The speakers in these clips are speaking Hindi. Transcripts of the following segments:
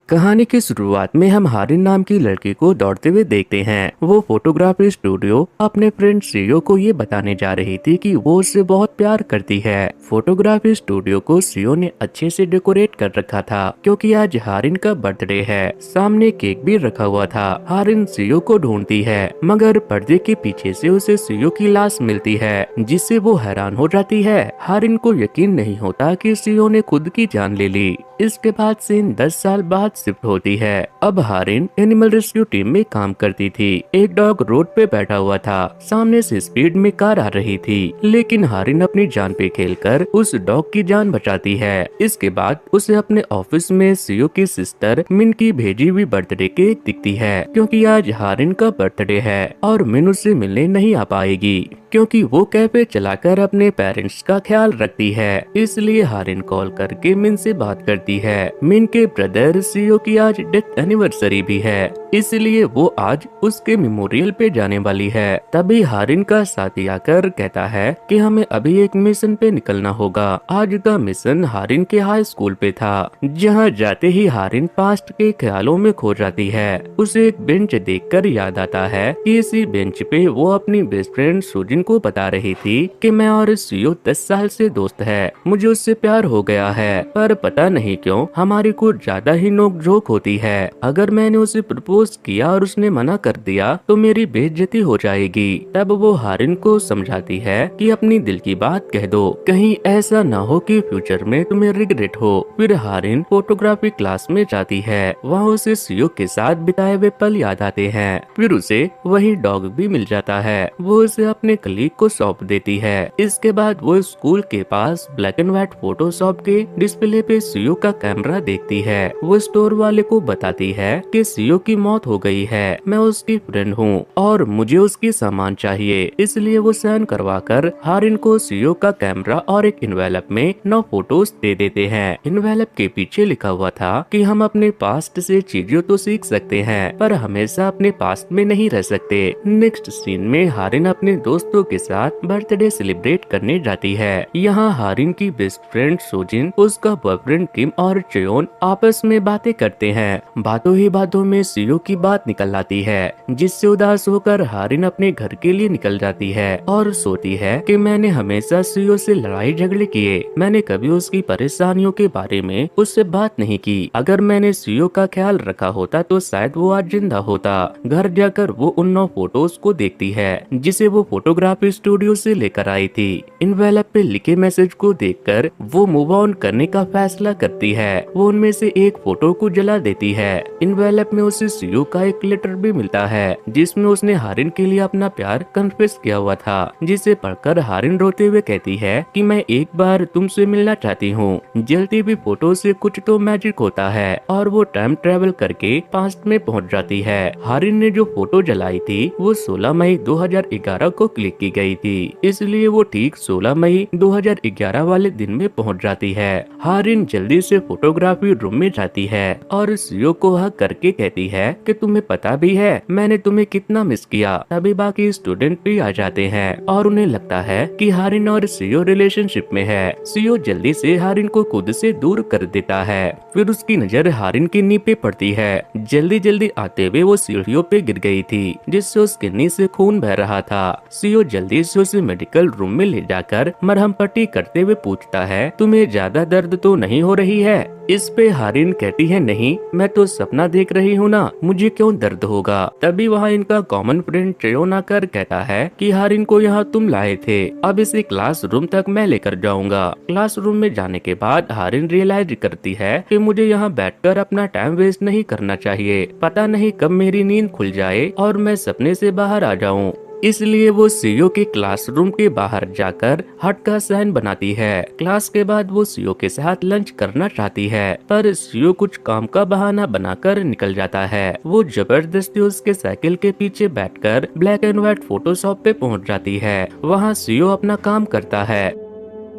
कहानी की शुरुआत में हम हारिन नाम की लड़की को दौड़ते हुए देखते हैं। वो फोटोग्राफी स्टूडियो अपने फ्रेंड सीओ को ये बताने जा रही थी कि वो उससे बहुत प्यार करती है। फोटोग्राफी स्टूडियो को सीओ ने अच्छे से डेकोरेट कर रखा था क्योंकि आज हारिन का बर्थडे है। सामने केक भी रखा हुआ था। हारिन सीओ को ढूंढती है मगर पर्दे के पीछे से उसे सीओ की लाश मिलती है जिससे वो हैरान हो जाती है। हारिन को यकीन नहीं होता कि सीओ ने खुद की जान ले ली। इसके बाद सीन 10 साल बाद शिफ्ट होती है। अब हारिन एनिमल रेस्क्यू टीम में काम करती थी। एक डॉग रोड पे बैठा हुआ था। सामने से स्पीड में कार आ रही थी लेकिन हारिन अपनी जान पे खेलकर उस डॉग की जान बचाती है। इसके बाद उसे अपने ऑफिस में सीओ की सिस्टर मिन की भेजी हुई बर्थडे केक दिखती है क्योंकि आज हारिन का बर्थडे है और मिन उससे मिलने नहीं आ पाएगी क्योंकि वो कैफे चलाकर अपने पेरेंट्स का ख्याल रखती है। इसलिए हारिन कॉल करके मिन से बात करती है। मिन के ब्रदर सीओ की आज डेथ एनिवर्सरी भी है इसलिए वो आज उसके मेमोरियल पे जाने वाली है। तभी हारिन का साथी आकर कहता है कि हमें अभी एक मिशन पे निकलना होगा। आज का मिशन हारिन के हाई स्कूल पे था जहाँ जाते ही हारिन पास्ट के ख्यालों में खो जाती है। उसे एक बेंच देखकर याद आता है कि इसी बेंच पे वो अपनी बेस्ट फ्रेंड सुजिन को बता रही थी कि मैं और सीओ 10 साल से दोस्त है। मुझे उससे प्यार हो गया है पर पता नहीं क्यों हमारी कुछ ज्यादा ही नोक-झोंक होती है। अगर मैंने उसे प्रपोज किया और उसने मना कर दिया तो मेरी बेइज्जती हो जाएगी। तब वो हारिन को समझाती है कि अपनी दिल की बात कह दो, कहीं ऐसा ना हो कि फ्यूचर में तुम्हें रिग्रेट हो। फिर हारिन फोटोग्राफी क्लास में जाती है। वहाँ उसे सीओ के साथ बिताए हुए पल याद आते हैं। फिर उसे वही डॉग भी मिल जाता है। वो उसे अपने कलीग को सौंप देती है। इसके बाद वो स्कूल के पास ब्लैक एंड व्हाइट फोटोशॉप के डिस्प्ले पे सीओ का कैमरा देखती है। वो स्टोर वाले को बताती है कि सीओ की मौत हो गई है। मैं उसकी फ्रेंड हूँ और मुझे उसकी सामान चाहिए। इसलिए वो साइन करवा कर हारिन को सीओ का कैमरा और एक इन्वेलप में 9 फोटोज दे देते हैं। इन्वेलप के पीछे लिखा हुआ था कि हम अपने पास्ट से चीजों तो सीख सकते हैं पर हमेशा अपने पास्ट में नहीं रह सकते। नेक्स्ट सीन में हारिन अपने दोस्तों के साथ बर्थडे सेलिब्रेट करने जाती है। यहाँ हारिन की बेस्ट फ्रेंड सुजिन, उसका बॉयफ्रेंड किम और चयोन आपस में बातें करते हैं। बातों ही बातों में सीओ की बात निकल आती है जिससे उदास होकर हारिन अपने घर के लिए निकल जाती है और सोचती है कि मैंने हमेशा सीओ से लड़ाई झगड़े किए। मैंने कभी उसकी परेशानियों के बारे में उससे बात नहीं की। अगर मैंने सीओ का ख्याल रखा होता तो शायद वो आज जिंदा होता। घर जाकर वो उन 9 फोटोज को देखती है जिसे वो फोटोग्राफी स्टूडियो से लेकर आई थी। इन्वेलप पे लिखे मैसेज को देखकर वो मूव ऑन करने का फैसला करती है। वो उनमें से एक फोटो को जला देती है। इन्वेलप में उसे सीओ का एक लेटर भी मिलता है जिसमें उसने हारिन के लिए अपना प्यार कन्फेस किया हुआ था, जिसे पढ़कर हारिन रोते हुए कहती है कि मैं एक बार तुमसे मिलना चाहती हूँ। जलती हुई फोटो से कुछ तो मैजिक होता है और वो टाइम ट्रेवल करके पास्ट में पहुँच जाती है। हारिन ने जो फोटो जलाई थी वो 16 मई 2011 को क्लिक की गई थी, इसलिए वो ठीक 16 मई 2011 वाले दिन में पहुंच जाती है। हारिन जल्दी से फोटोग्राफी रूम में जाती है और सीओ को हक करके कहती है कि तुम्हें पता भी है मैंने तुम्हें कितना मिस किया। तभी बाकी स्टूडेंट भी आ जाते हैं और उन्हें लगता है कि हारिन और सीओ रिलेशनशिप में है। सीओ जल्दी से हारिन को खुद से दूर कर देता है। फिर उसकी नजर हारिन की नी पे पड़ती है। जल्दी जल्दी आते हुए वो सीढ़ियों पे गिर गई थी जिससे उसके नी से खून बह रहा था। सीओ जल्दी से उसे मेडिकल रूम में ले जाकर मरहम पट्टी करते हुए पूछता है तुम्हें ज्यादा दर्द तो नहीं हो रही है। इस पे हारिन कहती है नहीं, मैं तो सपना देख रही हूँ ना, मुझे क्यों दर्द होगा। तभी वहाँ इनका कॉमन फ्रेंड चयोन आकर कहता है कि हारिन को यहाँ तुम लाए थे, अब इसे क्लासरूम तक मैं लेकर जाऊंगा। क्लासरूम में जाने के बाद हारिन रियलाइज करती है कि मुझे यहाँ बैठकर अपना टाइम वेस्ट नहीं करना चाहिए। पता नहीं कब मेरी नींद खुल जाए और मैं सपने से बाहर आ जाऊँ। इसलिए वो सीओ के क्लासरूम के बाहर जाकर हट का साइन बनाती है। क्लास के बाद वो सीओ के साथ लंच करना चाहती है पर सीओ कुछ काम का बहाना बनाकर निकल जाता है। वो जबरदस्ती उसके साइकिल के पीछे बैठकर ब्लैक एंड व्हाइट फोटोशॉप पे पहुंच जाती है। वहां सीओ अपना काम करता है।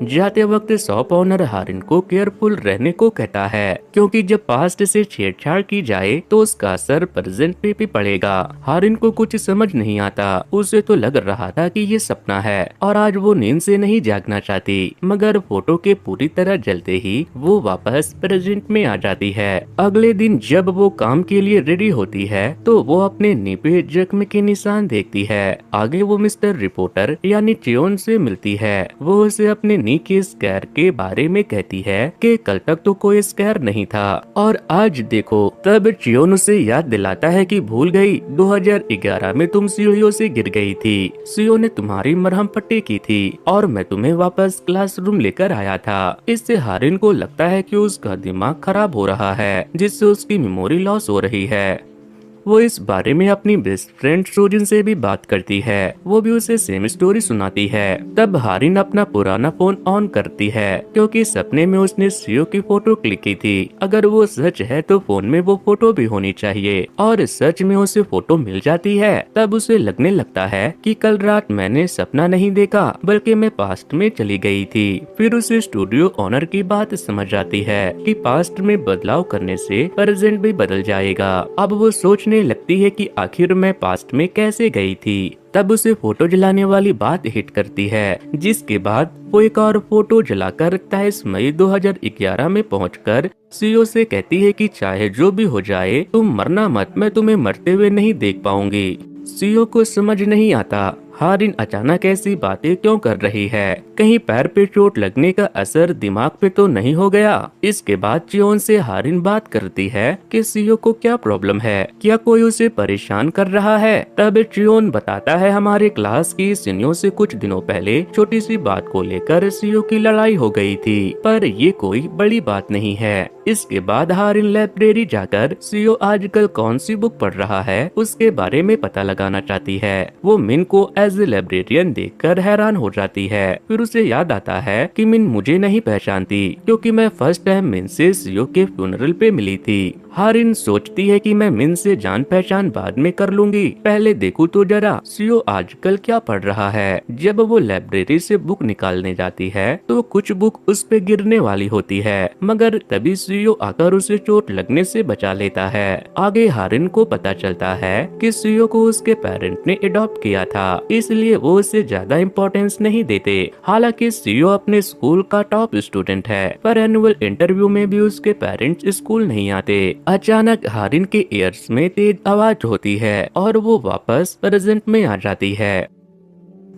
जाते वक्त शॉप ओनर हारिन को केयरफुल रहने को कहता है, क्योंकि जब पास्ट से छेड़छाड़ की जाए तो उसका असर प्रेजेंट पे भी पड़ेगा। हारिन को कुछ समझ नहीं आता। उसे तो लग रहा था कि ये सपना है और आज वो नींद से नहीं जागना चाहती, मगर फोटो के पूरी तरह जलते ही वो वापस प्रेजेंट में आ जाती है। अगले दिन जब वो काम के लिए रेडी होती है तो वो अपने नी पे जख्म के निशान देखती है। आगे वो मिस्टर रिपोर्टर यानी चियोन से मिलती है। वो उसे अपने नी के स्कैर के बारे में कहती है कि कल तक तो कोई स्कैर नहीं था और आज देखो। तब चियोन उसे याद दिलाता है कि भूल गई 2011 में तुम सीढ़ियों से गिर गई थी। सीओ ने तुम्हारी मरहम पट्टी की थी और मैं तुम्हें वापस क्लासरूम लेकर आया था। इससे हारिन को लगता है कि उसका दिमाग खराब हो रहा है, जिससे उसकी मेमोरी लॉस हो रही है। वो इस बारे में अपनी बेस्ट फ्रेंड सोजिन से भी बात करती है। वो भी उसे सेम स्टोरी सुनाती है। तब हारिन अपना पुराना फोन ऑन करती है, क्योंकि सपने में उसने सीओ की फोटो क्लिक की थी। अगर वो सच है तो फोन में वो फोटो भी होनी चाहिए, और सच में उसे फोटो मिल जाती है। तब उसे लगने लगता है कि कल रात मैंने सपना नहीं देखा, बल्कि मैं पास्ट में चली गई थी। फिर उसे स्टूडियो ओनर की बात समझ आती है कि पास्ट में बदलाव करने से प्रेजेंट भी बदल जाएगा। अब वो सोचने लगती है कि आखिर मैं पास्ट में कैसे गई थी। तब उसे फोटो जलाने वाली बात हिट करती है, जिसके बाद वो एक और फोटो जलाकर 23 मई 2011 में पहुंचकर सीओ से कहती है कि चाहे जो भी हो जाए तुम मरना मत, मैं तुम्हें मरते हुए नहीं देख पाऊंगी। सीओ को समझ नहीं आता हारिन अचानक ऐसी बातें क्यों कर रही है। कहीं पैर पे चोट लगने का असर दिमाग पे तो नहीं हो गया। इसके बाद चियोन से हारिन बात करती है कि सीओ को क्या प्रॉब्लम है, क्या कोई उसे परेशान कर रहा है। तब चियोन बताता है हमारे क्लास की सीनियर से कुछ दिनों पहले छोटी सी बात को लेकर सीओ की लड़ाई हो गई थी, पर ये कोई बड़ी बात नहीं है। इसके बाद हारिन लाइब्रेरी जाकर सीओ आजकल कौन सी बुक पढ़ रहा है उसके बारे में पता लगाना चाहती है। वो मिन को एज ए लाइब्रेरियन देखकर हैरान हो जाती है। फिर उसे याद आता है कि मिन मुझे नहीं पहचानती, क्योंकि मैं फर्स्ट टाइम मिन से सीओ के फ्यूनरल पे मिली थी। हारिन सोचती है कि मैं मिन से जान पहचान बाद में कर लूंगी, पहले देखूं तो जरा सीओ आजकल क्या पढ़ रहा है। जब वो लाइब्रेरी से बुक निकालने जाती है तो कुछ बुक उस पे गिरने वाली होती है, मगर तभी सीओ आकर उसे चोट लगने से बचा लेता है। आगे हारिन को पता चलता है कि सीओ को उसके पेरेंट ने अडॉप्ट किया था, इसलिए वो उसे ज्यादा इम्पोर्टेंस नहीं देते। हालांकि सीओ अपने स्कूल का टॉप स्टूडेंट है, पर एनुअल इंटरव्यू में भी उसके पेरेंट्स स्कूल नहीं आते। अचानक हारिन के ईयर्स में तेज आवाज होती है और वो वापस प्रेजेंट में आ जाती है।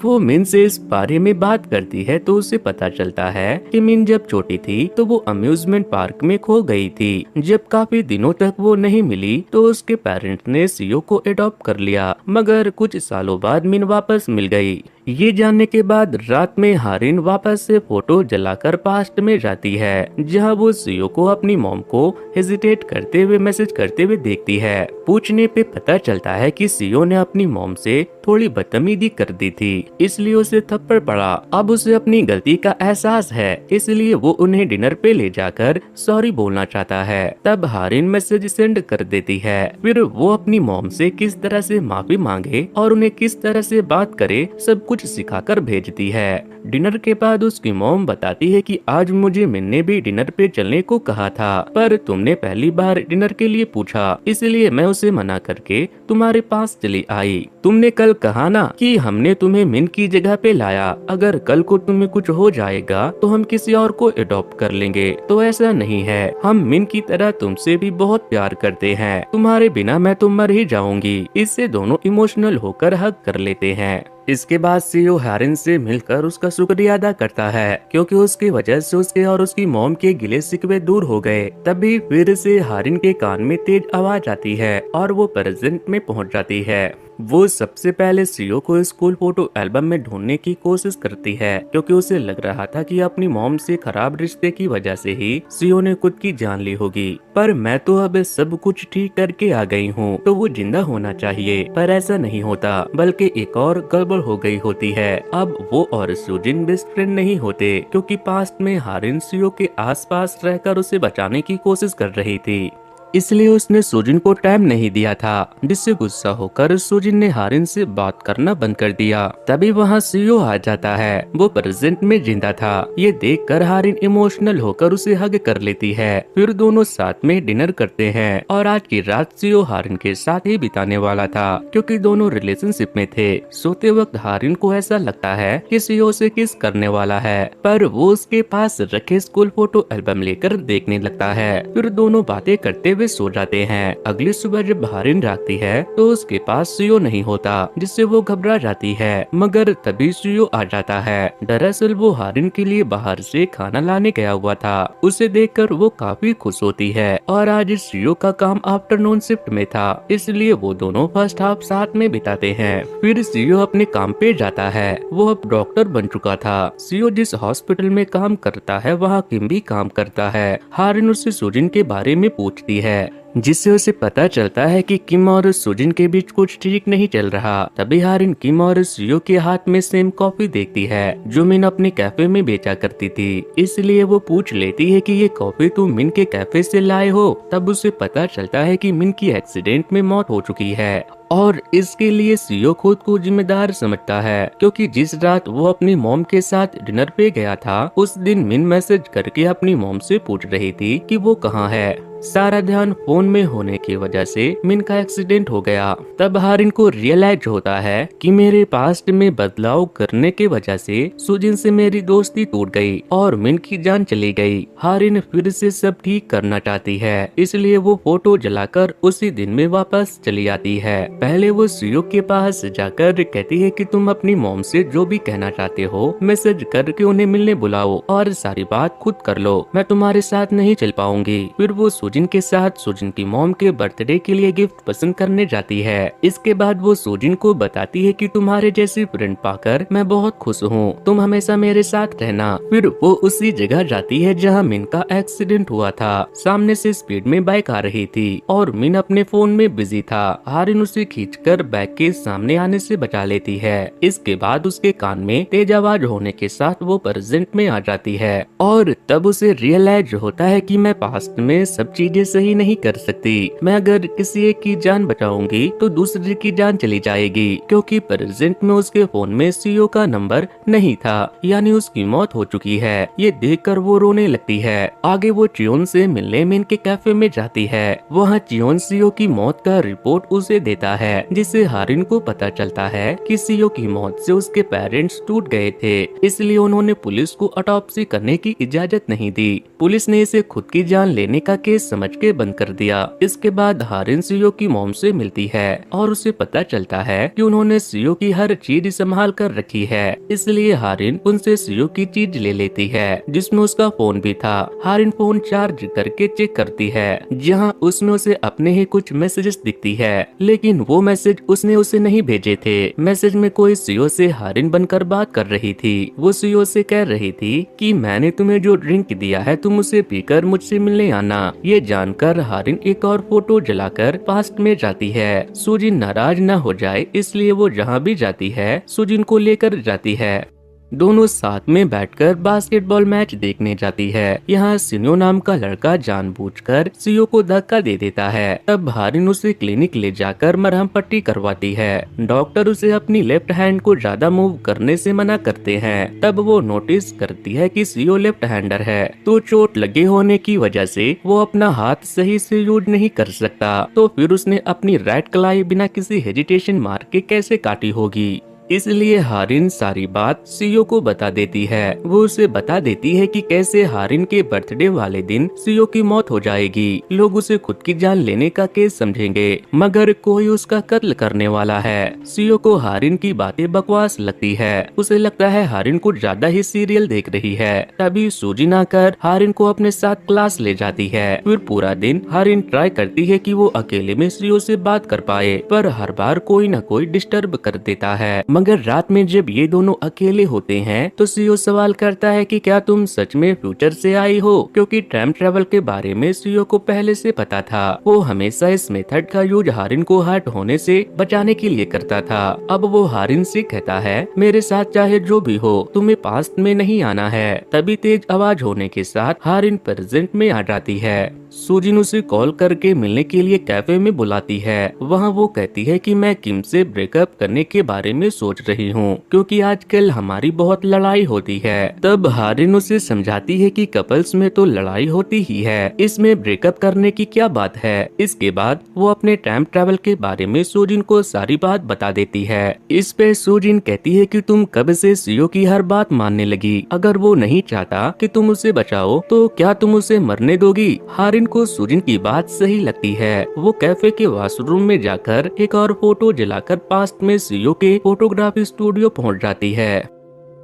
वो मिन से इस बारे में बात करती है तो उसे पता चलता है कि मिन जब छोटी थी तो वो अम्यूजमेंट पार्क में खो गई थी। जब काफी दिनों तक वो नहीं मिली तो उसके पेरेंट्स ने सीओ को अडॉप्ट कर लिया, मगर कुछ सालों बाद मिन वापस मिल गई। ये जानने के बाद रात में हारिन वापस से फोटो जलाकर पास्ट में जाती है, जहां वो सीओ को अपनी मॉम को हेजिटेट करते हुए मैसेज करते हुए देखती है। पूछने पे पता चलता है कि सीओ ने अपनी मॉम से थोड़ी बदतमीजी कर दी थी, इसलिए उसे थप्पड़ पड़ा। अब उसे अपनी गलती का एहसास है, इसलिए वो उन्हें डिनर पे ले जाकर सॉरी बोलना चाहता है। तब हारिन मैसेज सेंड कर देती है। फिर वो अपनी मॉम से किस तरह से माफी मांगे और उन्हें किस तरह से बात करे सब कुछ सिखाकर भेजती है। डिनर के बाद उसकी मॉम बताती है कि आज मुझे मिन ने भी डिनर पे चलने को कहा था, पर तुमने पहली बार डिनर के लिए पूछा, इसलिए मैं उसे मना करके तुम्हारे पास चली आई। तुमने कल कहा ना कि हमने तुम्हें मिन की जगह पे लाया, अगर कल को तुम्हें कुछ हो जाएगा तो हम किसी और को अडॉप्ट कर लेंगे। तो ऐसा नहीं है, हम मिन की तरह तुमसे भी बहुत प्यार करते हैं, तुम्हारे बिना मैं तो मर ही जाऊंगी। इससे दोनों इमोशनल होकर हग कर लेते हैं। इसके बाद सीओ हारिन से मिलकर उसका शुक्रिया अदा करता है, क्योंकि उसकी वजह से उसके और उसकी मॉम के गिले शिकवे दूर हो गए। तभी फिर से हारिन के कान में तेज आवाज आती है और वो प्रेजेंट में पहुंच जाती है। वो सबसे पहले सीओ को स्कूल फोटो एल्बम में ढूंढने की कोशिश करती है, क्योंकि उसे लग रहा था कि अपनी मॉम से खराब रिश्ते की वजह से ही सीओ ने खुद की जान ली होगी। पर मैं तो अब सब कुछ ठीक करके आ गई हूँ, तो वो जिंदा होना चाहिए, पर ऐसा नहीं होता, बल्कि एक और गड़बड़ हो गई होती है। अब वो और सुजिन बेस्ट फ्रेंड नहीं होते, क्योंकि पास्ट में हारिन सीओ के आसपास रहकर उसे बचाने की कोशिश कर रही थी। इसलिए उसने सुजिन को टाइम नहीं दिया था, जिससे गुस्सा होकर सुजिन ने हारिन से बात करना बंद कर दिया। तभी वहाँ सीओ आ जाता है। वो प्रेजेंट में जिंदा था। ये देखकर हारिन इमोशनल होकर उसे हग कर लेती है। फिर दोनों साथ में डिनर करते हैं और आज की रात सीओ हारिन के साथ ही बिताने वाला था, क्योंकि दोनों रिलेशनशिप में थे। सोते वक्त हारिन को ऐसा लगता है कि सीओ से किस करने वाला है, पर वो उसके पास रखे स्कूल फोटो एल्बम लेकर देखने लगता है। फिर दोनों बातें करते हुए सो जाते हैं। अगली सुबह जब हारिन जागती है तो उसके पास सीओ नहीं होता, जिससे वो घबरा जाती है। मगर तभी सीओ आ जाता है। दरअसल वो हारिन के लिए बाहर से खाना लाने गया हुआ था। उसे देखकर वो काफी खुश होती है और आज सीओ का काम आफ्टरनून शिफ्ट में था, इसलिए वो दोनों फर्स्ट हाफ साथ में बिताते हैं। फिर सीओ अपने काम पे जाता है। वो अब डॉक्टर बन चुका था। सीओ जिस हॉस्पिटल में काम करता है वहाँ किम भी काम करता है। हारिन उससे सुजिन के बारे में पूछती है, जिससे उसे पता चलता है कि किम और सुजिन के बीच कुछ ठीक नहीं चल रहा। तभी हारिन किम और सीओ के हाथ में सेम कॉफी देखती है जो मिन अपने कैफे में बेचा करती थी। इसलिए वो पूछ लेती है कि ये कॉफी तुम मिन के कैफे से लाए हो। तब उसे पता चलता है कि मिन की एक्सीडेंट में मौत हो चुकी है और इसके लिए सीओ खुद को जिम्मेदार समझता है, क्योंकि जिस रात वो अपनी मॉम के साथ डिनर पे गया था उस दिन मिन मैसेज करके अपनी मॉम से पूछ रही थी कि वो कहाँ है। सारा ध्यान फोन में होने की वजह से मिन का एक्सीडेंट हो गया। तब हारिन को रियलाइज होता है कि मेरे पास्ट में बदलाव करने की वजह से सुजिन से मेरी दोस्ती टूट गई और मिन की जान चली गई। हारिन फिर से सब ठीक करना चाहती है, इसलिए वो फोटो जलाकर उसी दिन में वापस चली आती है। पहले वो सीओ के पास जाकर कहती है कि तुम अपनी मॉम से जो भी कहना चाहते हो मैसेज करके उन्हें मिलने बुलाओ और सारी बात खुद कर लो, मैं तुम्हारे साथ नहीं चल पाऊंगी। फिर वो सुजिन के साथ सुजिन की मॉम के बर्थडे के लिए गिफ्ट पसंद करने जाती है। इसके बाद वो सुजिन को बताती है कि तुम्हारे जैसी फ्रेंड पाकर मैं बहुत खुश हूँ, तुम हमेशा मेरे साथ रहना। फिर वो उसी जगह जाती है जहाँ मिन का एक्सीडेंट हुआ था। सामने से स्पीड में बाइक आ रही थी और मिन अपने फोन में बिजी था। हारिन उसे खींचकर बाइक के सामने आने से बचा लेती है। इसके बाद उसके कान में तेज आवाज होने के साथ वो प्रेजेंट में आ जाती है और तब उसे रियलाइज होता है कि मैं पास्ट में सब चीजें सही नहीं कर सकती। मैं अगर किसी एक की जान बचाऊंगी तो दूसरे की जान चली जाएगी, क्योंकि प्रेजेंट में उसके फोन में सीओ का नंबर नहीं था, यानी उसकी मौत हो चुकी है। ये देखकर वो रोने लगती है। आगे वो चियोन से मिलने मिन के कैफे में जाती है। वहाँ चियोन सीओ की मौत का रिपोर्ट उसे देता है, जिससे हारिन को पता चलता है कि सीओ की मौत से उसके पेरेंट्स टूट गए थे, इसलिए उन्होंने पुलिस को ऑटोप्सी करने की इजाजत नहीं दी। पुलिस ने इसे खुद की जान लेने का केस समझ के बंद कर दिया। इसके बाद हारिन सीओ की मॉम से मिलती है और उसे पता चलता है कि उन्होंने सीओ की हर चीज संभाल कर रखी है, इसलिए हारिन उनसे सीओ की चीज ले लेती है, जिसमें उसका फोन भी था। हारिन फोन चार्ज करके चेक करती है, जहाँ उसमें उसे अपने ही कुछ मैसेजेस दिखती है, लेकिन वो मैसेज उसने उसे नहीं भेजे थे। मैसेज में कोई सीओ से हारिन बनकर बात कर रही थी। वो सीओ से कह रही थी कि मैंने तुम्हें जो ड्रिंक दिया है तुम उसे पीकर मुझसे मिलने आना। ये जानकर हारिन एक और फोटो जलाकर पास्ट में जाती है। सुजिन नाराज न हो जाए इसलिए वो जहाँ भी जाती है सुजिन को लेकर जाती है। दोनों साथ में बैठकर बास्केटबॉल मैच देखने जाती है। यहाँ सिन्यो नाम का लड़का जानबूझकर सीओ को धक्का दे देता है। तब हारिन उसे क्लिनिक ले जाकर मरहम पट्टी करवाती है। डॉक्टर उसे अपनी लेफ्ट हैंड को ज्यादा मूव करने से मना करते हैं। तब वो नोटिस करती है कि सीओ लेफ्ट हैंडर है, तो चोट लगे होने की वजह से वो अपना हाथ सही से यूज नहीं कर सकता। तो फिर उसने अपनी राइट कलाई बिना किसी हेजिटेशन मार के कैसे काटी होगी। इसलिए हारिन सारी बात सीओ को बता देती है। वो उसे बता देती है कि कैसे हारिन के बर्थडे वाले दिन सीओ की मौत हो जाएगी। लोग उसे खुद की जान लेने का केस समझेंगे, मगर कोई उसका कत्ल करने वाला है। सीओ को हारिन की बातें बकवास लगती है। उसे लगता है हारिन कुछ ज्यादा ही सीरियल देख रही है। तभी सुजिन आकर हारिन को अपने साथ क्लास ले जाती है। फिर पूरा दिन हारिन ट्राई करती है कि वो अकेले में सीओ से बात कर पाए, पर हर बार कोई न कोई डिस्टर्ब कर देता है। मगर रात में जब ये दोनों अकेले होते हैं तो सीओ सवाल करता है कि क्या तुम सच में फ्यूचर से आई हो, क्योंकि टाइम ट्रेवल के बारे में सीओ को पहले से पता था। वो हमेशा इस मेथड का यूज हारिन को हर्ट होने से बचाने के लिए करता था। अब वो हारिन से कहता है मेरे साथ चाहे जो भी हो तुम्हें पास्ट में नहीं आना है। तभी तेज आवाज होने के साथ हारिन प्रेजेंट में आ जाती है। सुजिन उसे कॉल करके मिलने के लिए कैफे में बुलाती है। वहाँ वो कहती है कि मैं किम से ब्रेकअप करने के बारे में सोच रही हूँ क्योंकि आजकल हमारी बहुत लड़ाई होती है। तब हारिन उसे समझाती है कि कपल्स में तो लड़ाई होती ही है, इसमें ब्रेकअप करने की क्या बात है। इसके बाद वो अपने टाइम ट्रैवल के बारे में सुजिन को सारी बात बता देती है। इस पे सुजिन कहती है कि तुम कब से सीओ की हर बात मानने लगी, अगर वो नहीं चाहता कि तुम उसे बचाओ तो क्या तुम उसे मरने दोगी। हारिन को सुजिन की बात सही लगती है। वो कैफे के वॉशरूम में जाकर एक और फोटो जलाकर पास्ट में सीओ के फोटोग्राफी स्टूडियो पहुंच जाती है,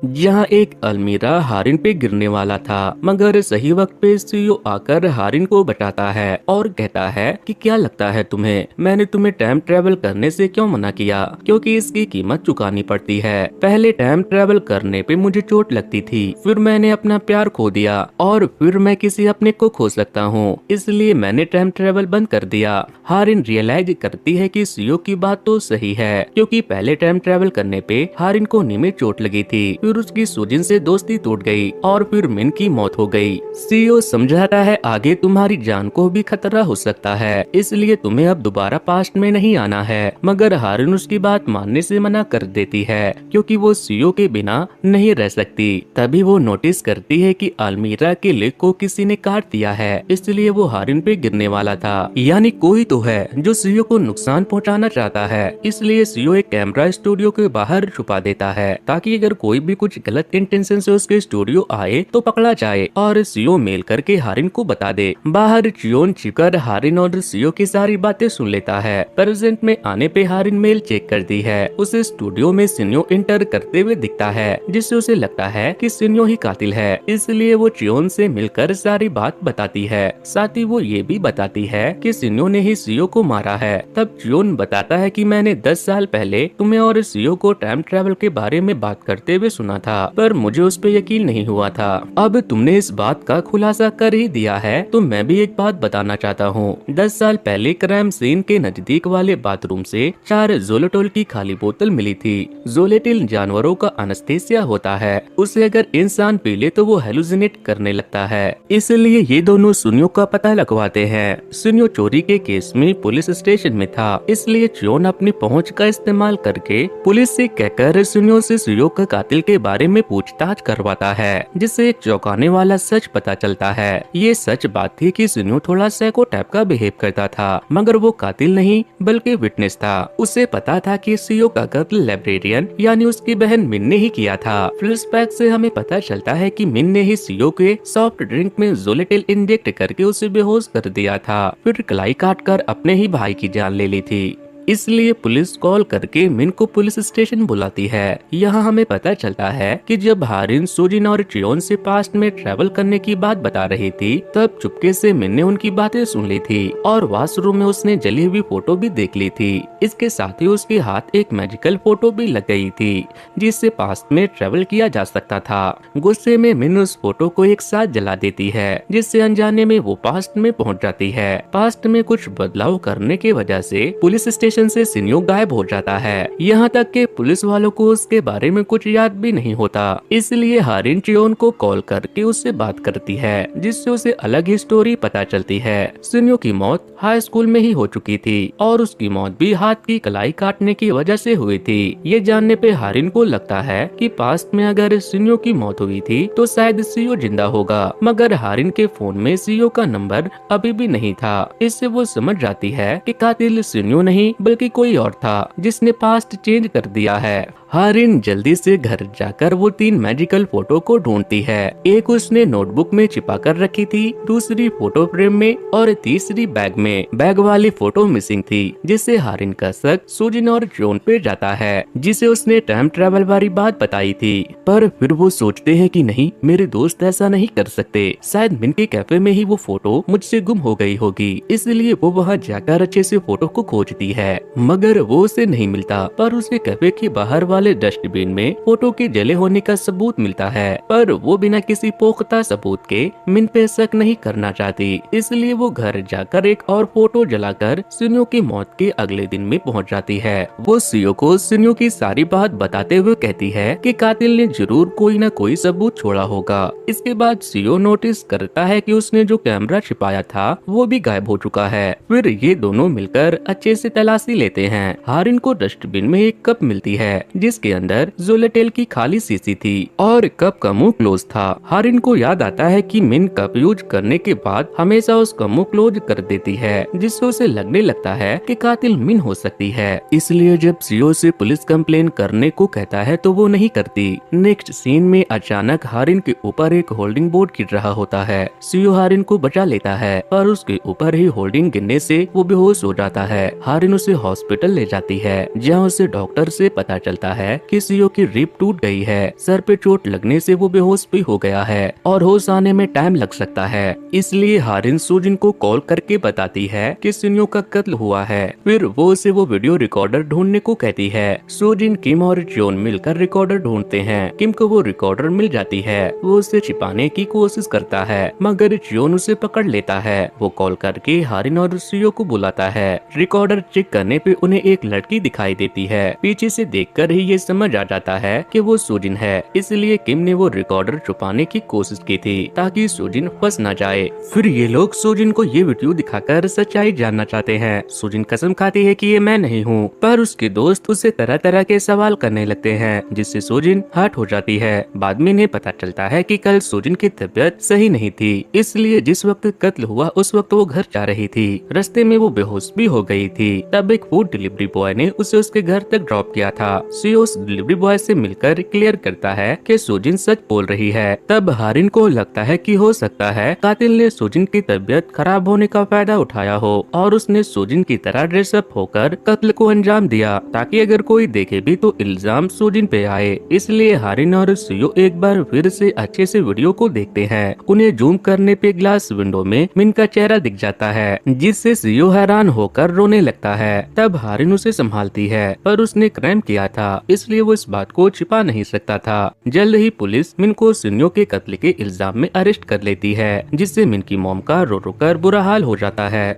जहाँ एक अलमीरा हारिन पे गिरने वाला था, मगर सही वक्त पे सीओ आकर हारिन को बचाता है और कहता है कि क्या लगता है तुम्हें, मैंने तुम्हें टाइम ट्रेवल करने से क्यों मना किया, क्योंकि इसकी कीमत चुकानी पड़ती है। पहले टाइम ट्रेवल करने पे मुझे चोट लगती थी, फिर मैंने अपना प्यार खो दिया और फिर मैं किसी अपने को खो सकता हूँ, इसलिए मैंने टाइम ट्रेवल बंद कर दिया। हारिन रियलाइज करती है कि सीओ की बात तो सही है, क्योंकि पहले टाइम ट्रेवल करने पे हारिन को नी में चोट लगी थी, फिर उसकी सुजिन से दोस्ती टूट गई और फिर मिन की मौत हो गई। सीओ समझाता है आगे तुम्हारी जान को भी खतरा हो सकता है, इसलिए तुम्हें अब दोबारा पास्ट में नहीं आना है, मगर हारिन उसकी बात मानने से मना कर देती है क्योंकि वो सीओ के बिना नहीं रह सकती। तभी वो नोटिस करती है कि अलमीरा के लिक को किसी ने काट दिया है, इसलिए वो हारिन पे गिरने वाला था, यानी कोई तो है जो सीओ को नुकसान पहुंचाना चाहता है। इसलिए सीओ एक कैमरा स्टूडियो के बाहर छुपा देता है ताकि अगर कोई भी कुछ गलत इंटेंशन से उसके स्टूडियो आए तो पकड़ा जाए और सीओ मेल करके हारिन को बता दे। बाहर चियोन छिपकर हारिन और सीओ की सारी बातें सुन लेता है। प्रेजेंट में आने पे हारिन मेल चेक करती है, उसे स्टूडियो में सिन्यो इंटर करते हुए दिखता है, जिससे उसे लगता है कि सिन्यो ही कातिल है, इसलिए वो चियोन से मिलकर सारी बात बताती है। साथ ही वो ये भी बताती है कि सिन्यो ने ही सीओ को मारा है। तब चियोन बताता है कि मैंने 10 साल पहले तुम्हें और सीओ को टाइम ट्रैवल के बारे में बात करते हुए सुना था, पर मुझे उस पे यकीन नहीं हुआ था। अब तुमने इस बात का खुलासा कर ही दिया है तो मैं भी एक बात बताना चाहता हूँ। 10 साल पहले क्राइम सीन के नजदीक वाले बाथरूम से 4 जोलेटोल की खाली बोतल मिली थी। जोलेटिल जानवरों का अनस्थेसिया होता है, उसे अगर इंसान पी ले तो वो हेलुसिनेट करने लगता है, इसलिए ये दोनों सुनियो का पता लगवाते हैं। सुनियो चोरी के केस में पुलिस स्टेशन में था, इसलिए चियोन अपनी पहुँच का इस्तेमाल करके पुलिस से कहकर सुनियो से सीओ का कातिल के बारे में पूछताछ करवाता है, जिससे एक चौंकाने वाला सच पता चलता है। ये सच बात थी कि सुनियो थोड़ा साइको टाइप का बिहेव करता था, मगर वो कातिल नहीं बल्कि विटनेस था। उसे पता था कि सीओ का कत्ल लाइब्रेरियन यानी उसकी बहन मिन ने ही किया था। फ्लैशबैक से हमें पता चलता है कि मिन ने ही सीओ के सॉफ्ट ड्रिंक में जोलेटिल इंजेक्ट करके उसे बेहोश कर दिया था, फिर कलाई काट कर अपने ही भाई की जान ले ली थी। इसलिए पुलिस कॉल करके मिन को पुलिस स्टेशन बुलाती है। यहाँ हमें पता चलता है कि जब हारिन सुजिन और चियोन से पास्ट में ट्रैवल करने की बात बता रही थी, तब चुपके से मिन ने उनकी बातें सुन ली थी और वॉशरूम में उसने जली हुई फोटो भी देख ली थी। इसके साथ ही उसके हाथ एक मैजिकल फोटो भी लग गई थी, जिससे पास्ट में ट्रैवल किया जा सकता था। गुस्से में मिन उस फोटो को एक साथ जला देती है, जिससे अनजाने में वो पास्ट में पहुँच जाती है। पास्ट में कुछ बदलाव करने की वजह से पुलिस स्टेशन से सिन्यो गायब हो जाता है, यहाँ तक कि पुलिस वालों को उसके बारे में कुछ याद भी नहीं होता। इसलिए हारिन चियोन को कॉल करके उससे बात करती है, जिससे उसे अलग ही स्टोरी पता चलती है। सिन्यो की मौत हाई स्कूल में ही हो चुकी थी और उसकी मौत भी हाथ की कलाई काटने की वजह से हुई थी। ये जानने पे हारिन को लगता है कि पास्ट में अगर सिन्यो की मौत हुई थी तो शायद सीओ जिंदा होगा, मगर हारिन के फोन में सीओ का नंबर अभी भी नहीं था। इससे वो समझ जाती है कि कातिल सिन्यो नहीं बल्कि कोई और था, जिसने पास्ट चेंज कर दिया है। हारिन जल्दी से घर जाकर वो 3 मैजिकल फोटो को ढूंढती है। एक उसने नोटबुक में छिपा कर रखी थी, दूसरी फोटो फ्रेम में और तीसरी बैग में। बैग वाली फोटो मिसिंग थी, जिससे हारिन का शक सुजिन और चियोन पे जाता है, जिसे उसने टाइम ट्रैवल वाली बात बताई थी। पर फिर वो सोचते हैं कि नहीं, मेरे दोस्त ऐसा नहीं कर सकते, शायद मिन के कैफे में ही वो फोटो मुझसे गुम हो गई होगी। इसलिए वो वहाँ जाकर अच्छे से फोटो को खोजती है। मगर वो उसे नहीं मिलता, पर उसे कैफे के बाहर वाले डस्टबिन में फोटो के जले होने का सबूत मिलता है। पर वो बिना किसी पुख्ता सबूत के मिन पे शक नहीं करना चाहती, इसलिए वो घर जाकर एक और फोटो जलाकर सुनियो की मौत के अगले दिन में पहुंच जाती है। वो सियो को सुनियो की सारी बात बताते हुए कहती है कि कातिल ने जरूर कोई न कोई सबूत छोड़ा होगा। इसके बाद सियो नोटिस करता है कि उसने जो कैमरा छिपाया था वो भी गायब हो चुका है। फिर ये दोनों मिलकर अच्छे से तलाशी लेते हैं। हारिन को डस्टबिन में एक कप मिलती है जिसके अंदर जोलेटेल की खाली शीशी थी और कप का मुंह क्लोज था। हारिन को याद आता है कि मिन कप यूज करने के बाद हमेशा उसका मुंह क्लोज कर देती है, जिससे उसे लगने लगता है कि कातिल मिन हो सकती है। इसलिए जब सियो से पुलिस कंप्लेन करने को कहता है तो वो नहीं करती। नेक्स्ट सीन में अचानक हारिन के ऊपर एक होल्डिंग बोर्ड गिर रहा होता है। सियो हारिन को बचा लेता है, पर उसके ऊपर ही होल्डिंग गिरने से वो बेहोश हो जाता है। हारिन उसे हॉस्पिटल ले जाती है, जहाँ उसे डॉक्टर से पता चलता है कि सियो की रिब टूट गई है। सर पे चोट लगने से वो बेहोश भी हो गया है और होश आने में टाइम लग सकता है। इसलिए हारिन सुजिन को कॉल करके बताती है कि सियो का कत्ल हुआ है। फिर वो उसे वो वीडियो रिकॉर्डर ढूंढने को कहती है। सुजिन, किम और जॉन मिलकर रिकॉर्डर ढूंढते हैं। किम को वो रिकॉर्डर मिल जाती है। वो उसे छिपाने की कोशिश करता है, मगर जॉन उसे पकड़ लेता है। वो कॉल करके हारिन और सियो को बुलाता है। रिकॉर्डर चेक करने पे उन्हें एक लड़की दिखाई देती है। पीछे से देखकर ही ये समझ आ जाता है कि वो सुजिन है। इसलिए किम ने वो रिकॉर्डर छुपाने की कोशिश की थी ताकि सुजिन फंस न जाए। फिर ये लोग सुजिन को ये वीडियो दिखाकर सच्चाई जानना चाहते हैं। सुजिन कसम खाती है कि ये मैं नहीं हूँ, पर उसके दोस्त उसे तरह तरह के सवाल करने लगते हैं, जिससे सुजिन हर्ट हो जाती है। बाद में इन्हें पता चलता है कि कल सुजिन की तबीयत सही नहीं थी, इसलिए जिस वक्त कत्ल हुआ उस वक्त वो घर जा रही थी। रास्ते में वो बेहोश भी हो गई थी। तब एक फूड डिलीवरी बॉय ने उसे उसके घर तक ड्रॉप किया था। सियो उस डिलीवरी बॉय से मिलकर क्लियर करता है कि सुजिन सच बोल रही है। तब हारिन को लगता है कि हो सकता है कातिल ने सुजिन की तबीयत खराब होने का फायदा उठाया हो और उसने सुजिन की तरह ड्रेसअप होकर कत्ल को अंजाम दिया, ताकि अगर कोई देखे भी तो इल्जाम सुजिन पे आए। इसलिए हारिन और सियो एक बार फिर से अच्छे से वीडियो को देखते हैं। उन्हें जूम करने पे ग्लास विंडो में मिन का चेहरा दिख जाता है, जिससे सियो हैरान होकर रोने लगता है। तब हारिन उसे संभालती है, पर उसने क्राइम किया था, इसलिए वो इस बात को छिपा नहीं सकता था। जल्द ही पुलिस मिन को सिन्यो के कत्ल के इल्जाम में अरेस्ट कर लेती है, जिससे मिन की मॉम का रो रो कर बुरा हाल हो जाता है।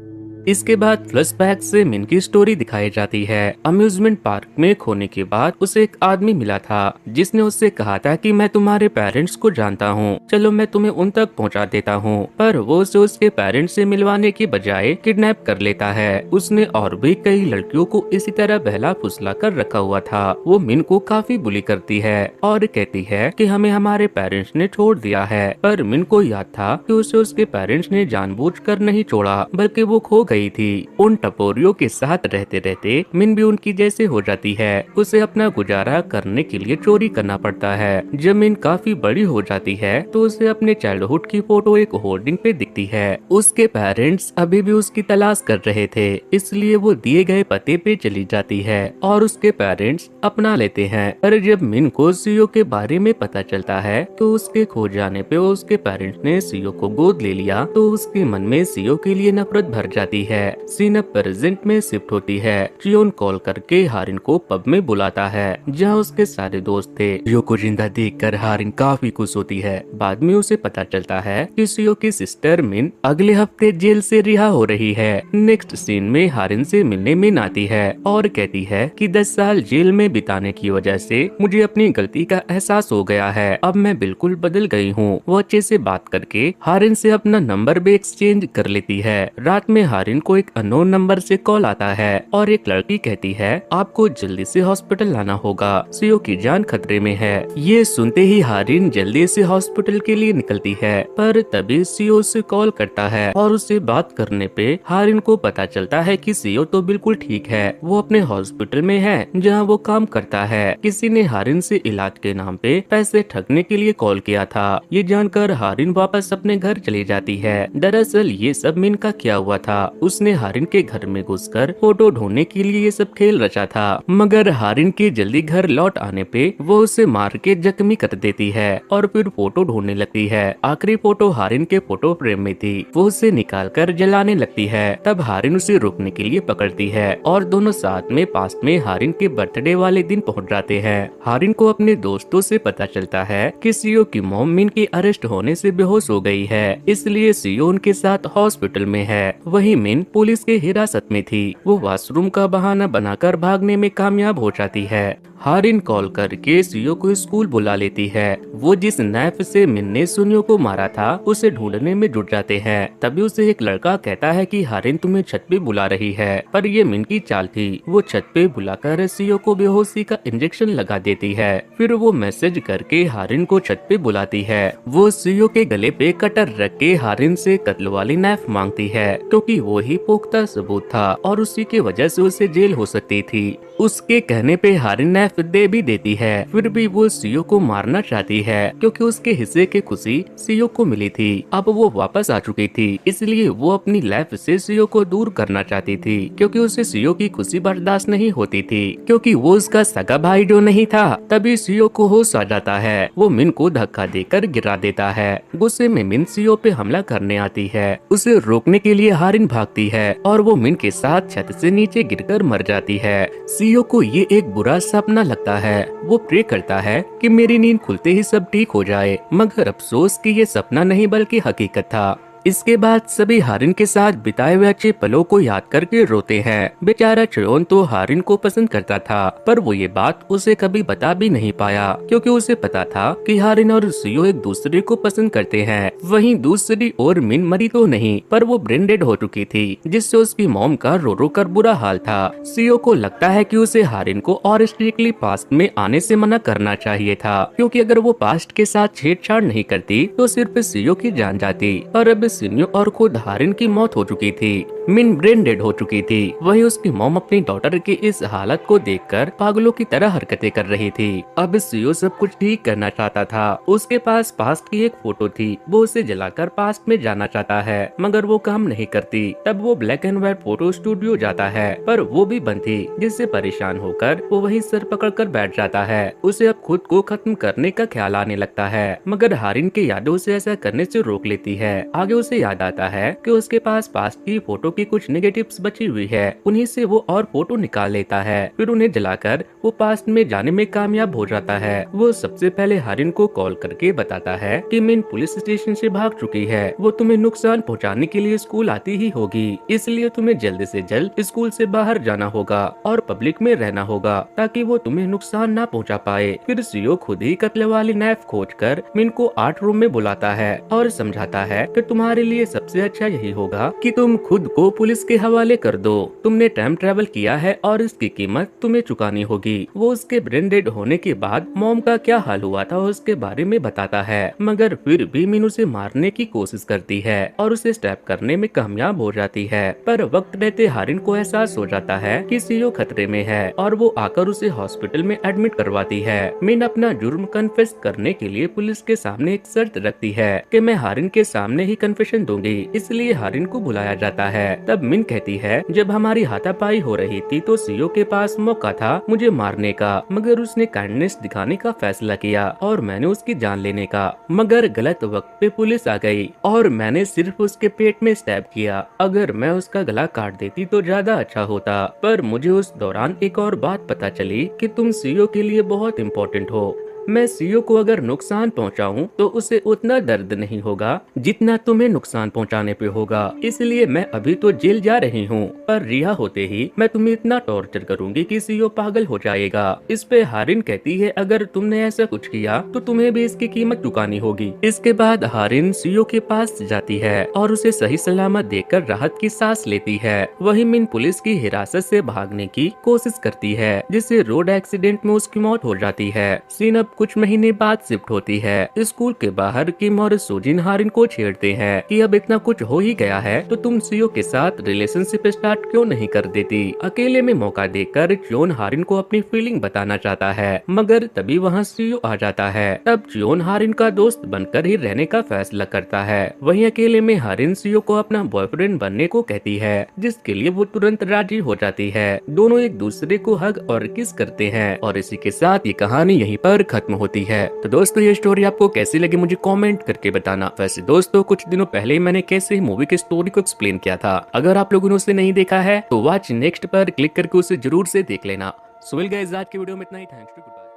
इसके बाद फ्लैशबैक से मिन की स्टोरी दिखाई जाती है। अम्यूजमेंट पार्क में खोने के बाद उसे एक आदमी मिला था, जिसने उससे कहा था कि मैं तुम्हारे पेरेंट्स को जानता हूँ, चलो मैं तुम्हें उन तक पहुँचा देता हूँ। पर वो उसे उसके पेरेंट्स से मिलवाने के बजाय किडनैप कर लेता है। उसने और भी कई लड़कियों को इसी तरह बहला फुसला कर रखा हुआ था। वो मिन को काफी बुली करती है और कहती है कि हमें हमारे पेरेंट्स ने छोड़ दिया है। पर मिन को याद था कि उसे उसके पेरेंट्स ने जानबूझकर नहीं छोड़ा, बल्कि वो खो गई थी। उन टपोरियों के साथ रहते रहते मिन भी उनकी जैसे हो जाती है। उसे अपना गुजारा करने के लिए चोरी करना पड़ता है। जब मिन काफी बड़ी हो जाती है तो उसे अपने चाइल्डहुड की फोटो एक होर्डिंग पे दिखती है। उसके पेरेंट्स अभी भी उसकी तलाश कर रहे थे, इसलिए वो दिए गए पते पे चली जाती है और उसके पेरेंट्स अपना लेते हैं। पर जब मिन को सियो के बारे में पता चलता है तो उसके खो जाने पे उसके पेरेंट्स ने सियो को गोद ले लिया, तो उसके मन में सियो के लिए नफरत भर जाती है। सीन अब प्रेजेंट में शिफ्ट होती है। जियोन कॉल करके हारिन को पब में बुलाता है, जहाँ उसके सारे दोस्त थे। जियो को जिंदा देखकर हारिन काफी खुश होती है। बाद में उसे पता चलता है कि सियो की सिस्टर मिन अगले हफ्ते जेल से रिहा हो रही है। नेक्स्ट सीन में हारिन से मिलने मिन आती है और कहती है कि 10 साल जेल में बिताने की वजह से मुझे अपनी गलती का एहसास हो गया है। अब मैं बिल्कुल बदल गई हूँ। वो अच्छे से बात करके हारिन से अपना नंबर भी एक्सचेंज कर लेती है। रात में हारिन को एक अननोन नंबर से कॉल आता है और एक लड़की कहती है आपको जल्दी से हॉस्पिटल लाना होगा, सियो की जान खतरे में है। ये सुनते ही हारिन जल्दी से हॉस्पिटल के लिए निकलती है, पर तभी सियो से कॉल करता है और उससे बात करने पे हारिन को पता चलता है कि सियो तो बिल्कुल ठीक है। वो अपने हॉस्पिटल में है जहाँ वो काम करता है। किसी ने हारिन से इलाज के नाम पे पैसे ठगने के लिए कॉल किया था। ये जानकर हारिन वापस अपने घर चली जाती है। दरअसल ये सब मिन का किया हुआ था उसने हारिन के घर में घुसकर फोटो ढूंढने के लिए ये सब खेल रचा था, मगर हारिन के जल्दी घर लौट आने पे वो उसे मार के जख्मी कर देती है और फिर फोटो ढूंढने लगती है। आखिरी फोटो हारिन के फोटो फ्रेम में थी, वो उसे निकाल कर जलाने लगती है। तब हारिन उसे रोकने के लिए पकड़ती है और दोनों साथ में पास्ट में हारिन के बर्थडे वाले दिन पहुंच जाते हैं। हारिन को अपने दोस्तों से पता चलता है कि सीओ की मॉम मिन के अरेस्ट होने से बेहोश हो गई है, इसलिए सीओ उनके साथ हॉस्पिटल में है। वही मिन पुलिस के हिरासत में थी। वो वॉशरूम का बहाना बनाकर भागने में कामयाब हो जाती है। हारिन कॉल करके सीओ को स्कूल बुला लेती है। वो जिस नाइफ से मिन ने सुनियो को मारा था उसे ढूंढने में जुट जाते हैं। तभी उसे एक लड़का कहता है कि हारिन तुम्हें छत पे बुला रही है, पर ये मिन की चाल थी। वो छत पे बुलाकर सीओ को बेहोशी का इंजेक्शन लगा देती है। फिर वो मैसेज करके हारिन को छत पे बुलाती है। वो सीओ के गले पे कटर रख के हारिन से कत्ल वाली नाइफ मांगती है, क्योंकि वो ही पुख्ता सबूत था और उसी की वजह से उसे जेल हो सकती थी। उसके कहने पे हारिन नाइफ दे भी देती है। फिर भी वो सीओ को मारना चाहती है, क्योंकि उसके हिस्से की खुशी सीओ को मिली थी। अब वो वापस आ चुकी थी, इसलिए वो अपनी लाइफ से सीओ को दूर करना चाहती थी, क्योंकि उसे सीओ की खुशी बर्दाश्त नहीं होती थी, क्योंकि वो उसका सगा भाई जो नहीं था। तभी सीओ को होश आ जाता है। वो मिन को धक्का देकर गिरा देता है। गुस्से में मिन सीओ पे हमला करने आती है। उसे रोकने के लिए हारिन भागती है और वो मिन के साथ छत से नीचे गिरकर मर जाती है। सीओ को ये एक बुरा सपना लगता है। वो प्रे करता है कि मेरी नींद खुलते ही सब ठीक हो जाए, मगर अफसोस कि ये सपना नहीं बल्कि हकीकत था। इसके बाद सभी हारिन के साथ बिताए हुए अच्छे पलों को याद करके रोते हैं। बेचारा चयोन तो हारिन को पसंद करता था, पर वो ये बात उसे कभी बता भी नहीं पाया, क्योंकि उसे पता था कि हारिन और सीओ एक दूसरे को पसंद करते हैं। वहीं दूसरी ओर मिन मरी तो नहीं, पर वो ब्रेन डेड हो चुकी थी, जिससे उसकी मॉम का रो रो कर बुरा हाल था। सीओ को लगता है कि उसे हारिन को और स्ट्रिक्टली पास्ट में आने से मना करना चाहिए था, क्योंकि अगर वो पास्ट के साथ छेड़छाड़ नहीं करती तो सिर्फ सीओ की जान जाती। और अब सीनियो और खुद हारिन की मौत हो चुकी थी। मिन ब्रेन डेड हो चुकी थी। वहीं उसकी मॉम अपनी डॉटर की इस हालत को देखकर पागलों की तरह हरकतें कर रही थी। अब सीओ सब कुछ ठीक करना चाहता था। उसके पास पास्ट की एक फोटो थी, वो उसे जलाकर पास्ट में जाना चाहता है, मगर वो काम नहीं करती। तब वो black and white photo studio जाता है, पर वो भी बंद थी, जिससे परेशान होकर वो वहीं सर पकड़कर बैठ जाता है। उसे अब खुद को खत्म करने का ख्याल आने लगता है, मगर हारिन की यादें उसे ऐसा करने से रोक लेती है। आगे उसे याद आता है कि उसके पास पास्ट की फोटो की कुछ नेगेटिव्स बची हुई है, उन्हीं से वो और फोटो निकाल लेता है। फिर उन्हें जलाकर वो पास्ट में जाने में कामयाब हो जाता है। वो सबसे पहले हारिन को कॉल करके बताता है कि मिन पुलिस स्टेशन से भाग चुकी है। वो तुम्हें नुकसान पहुंचाने के लिए स्कूल आती ही होगी, इसलिए तुम्हें जल्द से जल्द स्कूल से बाहर जाना होगा और पब्लिक में रहना होगा, ताकि वो तुम्हें नुकसान ना पहुंचा पाए। फिर सीओ खुद ही कत्ल वाली नाइफ खोजकर मिन को आर्ट रूम में बुलाता है और समझाता है कि तुम्हारे लिए सबसे अच्छा यही होगा कि तुम खुद को पुलिस के हवाले कर दो। तुमने टाइम ट्रेवल किया है और इसकी कीमत तुम्हें चुकानी होगी। वो उसके ब्रेन डेड होने के बाद मॉम का क्या हाल हुआ था उसके बारे में बताता है, मगर फिर भी मिन उसे मारने की कोशिश करती है और उसे स्टैप करने में कामयाब हो जाती है। पर वक्त रहते हारिन को एहसास हो जाता है कि सीओ खतरे में है और वो आकर उसे हॉस्पिटल में एडमिट करवाती है। मिन अपना जुर्म कन्फेस करने के लिए पुलिस के सामने एक शर्त रखती है कि मैं हारिन के सामने ही कन्फेशन दूंगी, इसलिए हारिन को बुलाया जाता है। तब मिन कहती है, जब हमारी हाथापाई हो रही थी तो सीओ के पास मौका था मुझे मारने का, मगर उसने काइंडनेस दिखाने का फैसला किया और मैंने उसकी जान लेने का, मगर गलत वक्त पे पुलिस आ गई और मैंने सिर्फ उसके पेट में स्टैब किया। अगर मैं उसका गला काट देती तो ज्यादा अच्छा होता, पर मुझे उस दौरान एक और बात पता चली कि तुम सीओ के लिए बहुत इम्पोर्टेंट हो। मैं सीओ को अगर नुकसान पहुंचाऊं तो उसे उतना दर्द नहीं होगा जितना तुम्हें नुकसान पहुंचाने पे होगा, इसलिए मैं अभी तो जेल जा रही हूं, पर रिहा होते ही मैं तुम्हें इतना टॉर्चर करूंगी कि सीओ पागल हो जाएगा। इस पे हारिन कहती है, अगर तुमने ऐसा कुछ किया तो तुम्हें भी इसकी कीमत चुकानी होगी। इसके बाद हारिन सीओ के पास जाती है और उसे सही सलामत देखकर राहत की सांस लेती है। वही मिन पुलिस की हिरासत से भागने की कोशिश करती है, जिससे रोड एक्सीडेंट में उसकी मौत हो जाती है। सीन अब कुछ महीने बाद शिफ्ट होती है। स्कूल के बाहर किम और सुजिन हारिन को छेड़ते हैं कि अब इतना कुछ हो ही गया है तो तुम सीओ के साथ रिलेशनशिप स्टार्ट क्यों नहीं कर देती। अकेले में मौका देकर जियोन हारिन को अपनी फीलिंग बताना चाहता है, मगर तभी वहाँ सीओ आ जाता है। तब जियोन हारिन का दोस्त बनकर ही रहने का फैसला करता है। वहीं अकेले में हारिन सीओ को अपना बॉयफ्रेंड बनने को कहती है, जिसके लिए वो तुरंत राजी हो जाती है। दोनों एक दूसरे को हग और किस करते हैं और इसी के साथ ये कहानी यहीं पर खत्म होती है। तो दोस्तों ये स्टोरी आपको कैसी लगी मुझे कमेंट करके बताना। वैसे दोस्तों कुछ दिनों पहले ही मैंने कैसे मूवी की स्टोरी को एक्सप्लेन किया था, अगर आप लोगों ने उसे नहीं देखा है तो वॉच नेक्स्ट पर क्लिक करके उसे जरूर से देख लेना। सो विल गाइस आज की वीडियो में इतना ही। Thanks to good bye.